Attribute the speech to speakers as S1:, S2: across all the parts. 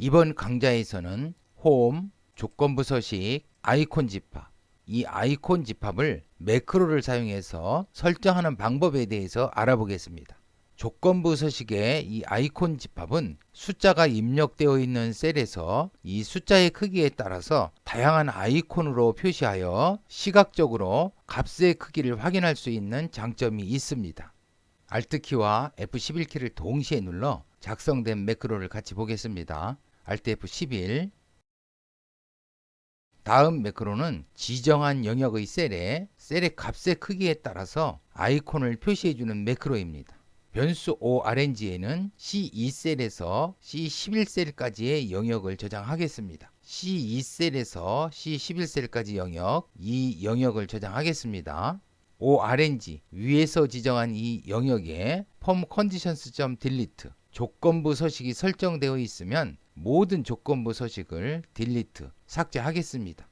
S1: 이번 강좌에서는 홈, 조건부 서식, 아이콘 집합, 이 아이콘 집합을 매크로를 사용해서 설정하는 방법에 대해서 알아보겠습니다. 조건부 서식의 이 아이콘 집합은 숫자가 입력되어 있는 셀에서 이 숫자의 크기에 따라서 다양한 아이콘으로 표시하여 시각적으로 값의 크기를 확인할 수 있는 장점이 있습니다. Alt키와 F11키를 동시에 눌러 작성된 매크로를 같이 보겠습니다. Alt F11. 다음 매크로는 지정한 영역의 셀의 값의 크기에 따라서 아이콘을 표시해주는 매크로입니다. 변수 orng에는 C2셀에서 C11셀까지의 영역을 저장하겠습니다. C2셀에서 C11셀까지 영역, 이 영역을 저장하겠습니다. orng 위에서 지정한 이 영역에 formConditions.delete 조건부 서식이 설정되어 있으면 모든 조건부 서식을 delete 삭제하겠습니다.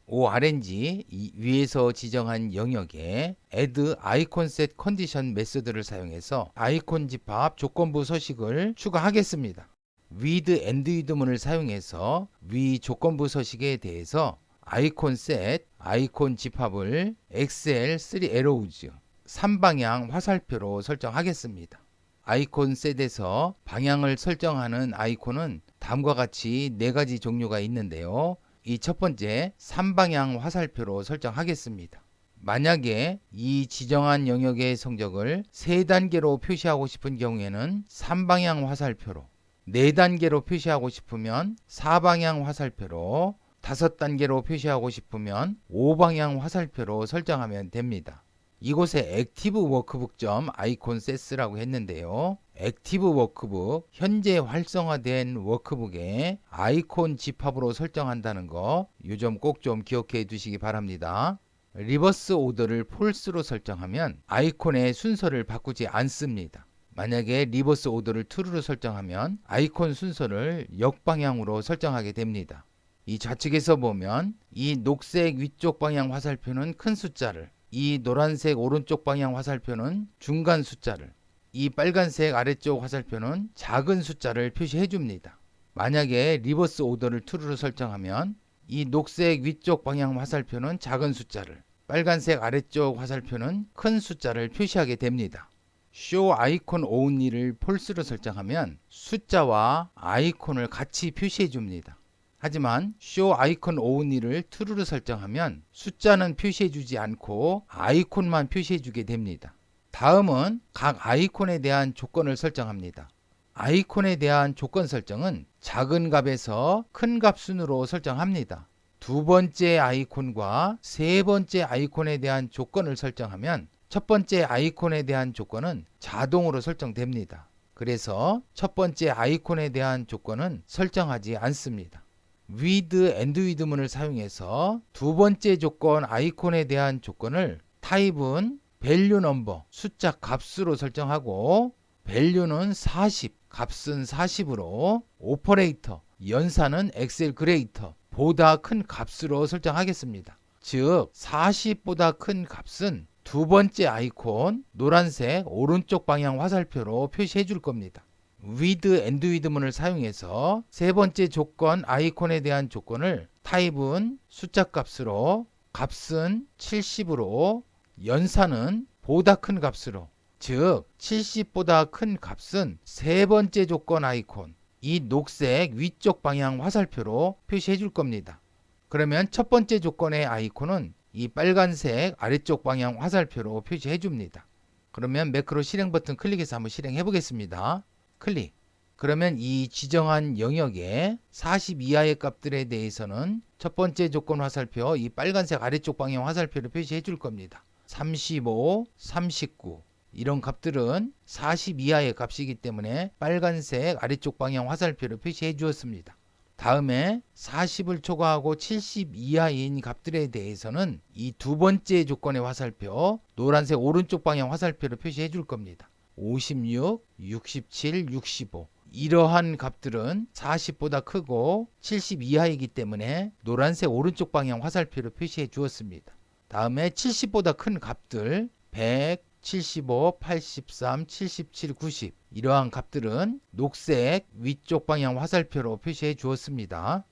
S1: orng 이 위에서 지정한 영역에 add icon set condition 메소드를 사용해서 아이콘 집합 조건부 서식을 추가하겠습니다. with and with문을 사용해서 위 조건부 서식에 대해서 아이콘 셋, 아이콘 집합을 XL3 arrows 3방향 화살표로 설정하겠습니다. 아이콘 셋에서 방향을 설정하는 아이콘은 다음과 같이 4가지 종류가 있는데요. 이 첫 번째 3방향 화살표로 설정하겠습니다. 만약에 이 지정한 영역의 성적을 3단계로 표시하고 싶은 경우에는 3방향 화살표로, 4단계로 표시하고 싶으면 4방향 화살표로, 5단계로 표시하고 싶으면 5방향 화살표로 설정하면 됩니다. 이곳에 액티브 워크북 아이콘 셋스라고 했는데요. 액티브 워크북, 현재 활성화된 워크북에 아이콘 집합으로 설정한다는 거, 이 점 꼭 좀 기억해 두시기 바랍니다. 리버스 오더를 폴스로 설정하면 아이콘의 순서를 바꾸지 않습니다. 만약에 리버스 오더를 true로 설정하면 아이콘 순서를 역방향으로 설정하게 됩니다. 이 좌측에서 보면 이 녹색 위쪽 방향 화살표는 큰 숫자를, 이 노란색 오른쪽 방향 화살표는 중간 숫자를, 이 빨간색 아래쪽 화살표는 작은 숫자를 표시해 줍니다. 만약에 리버스 오더를 true로 설정하면 이 녹색 위쪽 방향 화살표는 작은 숫자를, 빨간색 아래쪽 화살표는 큰 숫자를 표시하게 됩니다. Show Icon Only를 false로 설정하면 숫자와 아이콘을 같이 표시해 줍니다. 하지만 Show Icon Only를 true로 설정하면 숫자는 표시해 주지 않고 아이콘만 표시해 주게 됩니다. 다음은 각 아이콘에 대한 조건을 설정합니다. 아이콘에 대한 조건 설정은 작은 값에서 큰 값 순으로 설정합니다. 두 번째 아이콘과 세 번째 아이콘에 대한 조건을 설정하면 첫 번째 아이콘에 대한 조건은 자동으로 설정됩니다. 그래서 첫 번째 아이콘에 대한 조건은 설정하지 않습니다. with and with문을 사용해서 두 번째 조건 아이콘에 대한 조건을 타입은 value number 숫자 값으로 설정하고 value는 40 값은 40으로 operator 연산은 excel greater 보다 큰 값으로 설정하겠습니다. 즉 40보다 큰 값은 두 번째 아이콘 노란색 오른쪽 방향 화살표로 표시해 줄 겁니다. with and with문을 사용해서 세 번째 조건 아이콘에 대한 조건을 타입은 숫자 값으로 값은 70으로 연산은 보다 큰 값으로 즉 70보다 큰 값은 세 번째 조건 아이콘 이 녹색 위쪽 방향 화살표로 표시해 줄 겁니다. 그러면 첫 번째 조건의 아이콘은 이 빨간색 아래쪽 방향 화살표로 표시해 줍니다. 그러면 매크로 실행 버튼 클릭해서 한번 실행해 보겠습니다. 클릭. 그러면 이 지정한 영역에 40 이하의 값들에 대해서는 첫 번째 조건 화살표 이 빨간색 아래쪽 방향 화살표를 표시해 줄 겁니다. 35, 39 이런 값들은 40 이하의 값이기 때문에 빨간색 아래쪽 방향 화살표를 표시해 주었습니다. 다음에 40을 초과하고 70 이하인 값들에 대해서는 이 두 번째 조건의 화살표 노란색 오른쪽 방향 화살표를 표시해 줄 겁니다. 56, 67, 65 이러한 값들은 40보다 크고 70 이하이기 때문에 노란색 오른쪽 방향 화살표를 표시해 주었습니다. 다음에 70보다 큰 값들 100, 75, 83, 77, 90 이러한 값들은 녹색 위쪽 방향 화살표로 표시해 주었습니다.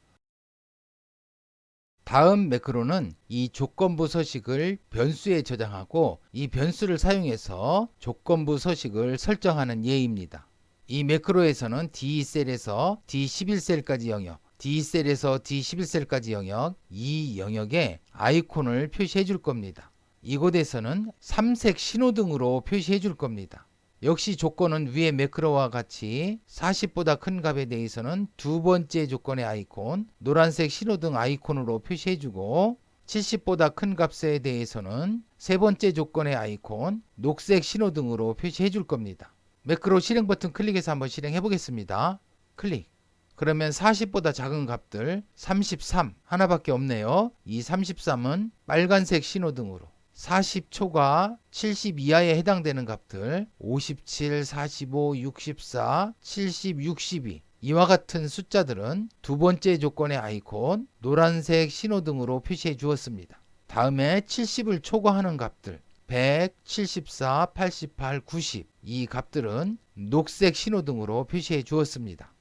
S1: 다음 매크로는 이 조건부 서식을 변수에 저장하고 이 변수를 사용해서 조건부 서식을 설정하는 예입니다. 이 매크로에서는 D2셀에서 D11셀까지 영역, D2셀에서 D11셀까지 영역, 이 영역에 아이콘을 표시해 줄 겁니다. 이곳에서는 삼색 신호등으로 표시해 줄 겁니다. 역시 조건은 위의 매크로와 같이 40보다 큰 값에 대해서는 두 번째 조건의 아이콘, 노란색 신호등 아이콘으로 표시해주고 70보다 큰 값에 대해서는 세 번째 조건의 아이콘, 녹색 신호등으로 표시해줄 겁니다. 매크로 실행 버튼 클릭해서 한번 실행해 보겠습니다. 클릭. 그러면 40보다 작은 값들 33 하나밖에 없네요. 이 33은 빨간색 신호등으로 40초가 70 이하에 해당되는 값들 57, 45, 64, 70, 62 이와 같은 숫자들은 두 번째 조건의 아이콘 노란색 신호등으로 표시해 주었습니다. 다음에 70을 초과하는 값들 100, 74, 88, 90 이 값들은 녹색 신호등으로 표시해 주었습니다.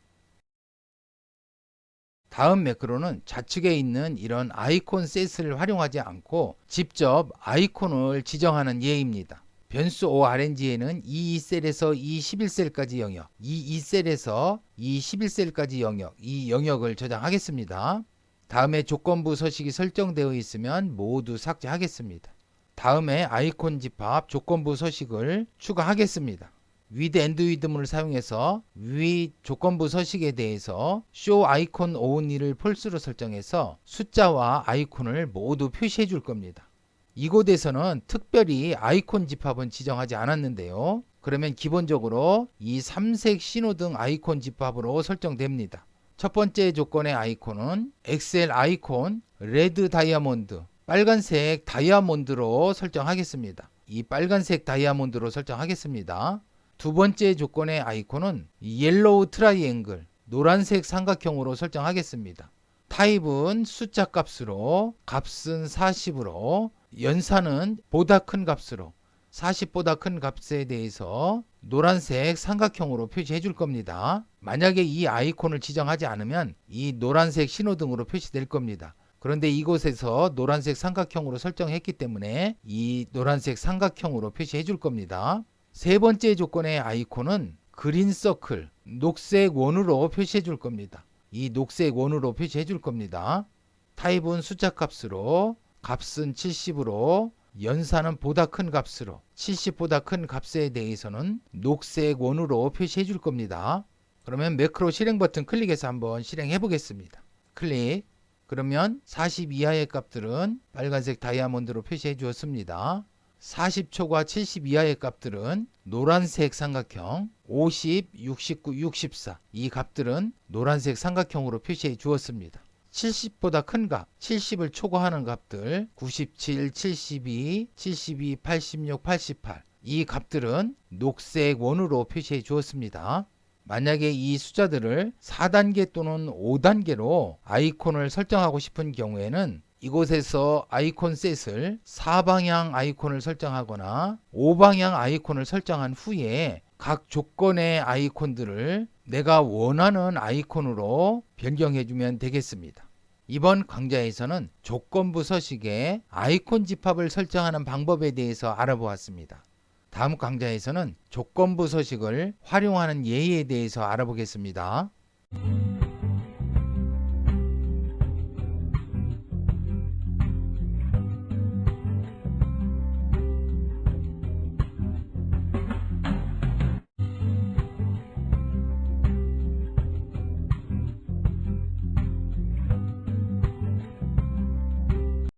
S1: 다음 매크로는 좌측에 있는 이런 아이콘 셋을 활용하지 않고 직접 아이콘을 지정하는 예입니다. 변수 orng에는 E2셀에서 E11셀까지 영역, E2셀에서 E11셀까지 영역, 이 영역을 저장하겠습니다. 다음에 조건부 서식이 설정되어 있으면 모두 삭제하겠습니다. 다음에 아이콘 집합 조건부 서식을 추가하겠습니다. with and with문을 사용해서 위 조건부 서식에 대해서 show 아이콘 only를 false로 설정해서 숫자와 아이콘을 모두 표시해 줄 겁니다. 이곳에서는 특별히 아이콘 집합은 지정하지 않았는데요. 그러면 기본적으로 이 삼색 신호등 아이콘 집합으로 설정됩니다. 첫 번째 조건의 아이콘은 엑셀 아이콘 레드 다이아몬드 빨간색 다이아몬드로 설정하겠습니다. 이 빨간색 다이아몬드로 설정하겠습니다. 두 번째 조건의 아이콘은 옐로우 트라이앵글 노란색 삼각형으로 설정하겠습니다. 타입은 숫자 값으로 값은 40으로 연산은 보다 큰 값으로 40보다 큰 값에 대해서 노란색 삼각형으로 표시해 줄 겁니다. 만약에 이 아이콘을 지정하지 않으면 이 노란색 신호등으로 표시될 겁니다. 그런데 이곳에서 노란색 삼각형으로 설정했기 때문에 이 노란색 삼각형으로 표시해 줄 겁니다. 세 번째 조건의 아이콘은 그린 서클, 녹색 원으로 표시해 줄 겁니다. 이 녹색 원으로 표시해 줄 겁니다. 타입은 숫자 값으로 값은 70으로 연산은 보다 큰 값으로 70보다 큰 값에 대해서는 녹색 원으로 표시해 줄 겁니다. 그러면 매크로 실행 버튼 클릭해서 한번 실행해 보겠습니다. 클릭. 그러면 40 이하의 값들은 빨간색 다이아몬드로 표시해 주었습니다. 40초과 70 이하의 값들은 노란색 삼각형 50, 69, 64 이 값들은 노란색 삼각형으로 표시해 주었습니다. 70보다 큰 값, 70을 초과하는 값들 97, 72, 72, 86, 88 이 값들은 녹색 원으로 표시해 주었습니다. 만약에 이 숫자들을 4단계 또는 5단계로 아이콘을 설정하고 싶은 경우에는 이곳에서 아이콘 셋을 4방향 아이콘을 설정하거나 5방향 아이콘을 설정한 후에 각 조건의 아이콘들을 내가 원하는 아이콘으로 변경해 주면 되겠습니다. 이번 강좌에서는 조건부 서식에 아이콘 집합을 설정하는 방법에 대해서 알아보았습니다. 다음 강좌에서는 조건부 서식을 활용하는 예에 대해서 알아보겠습니다.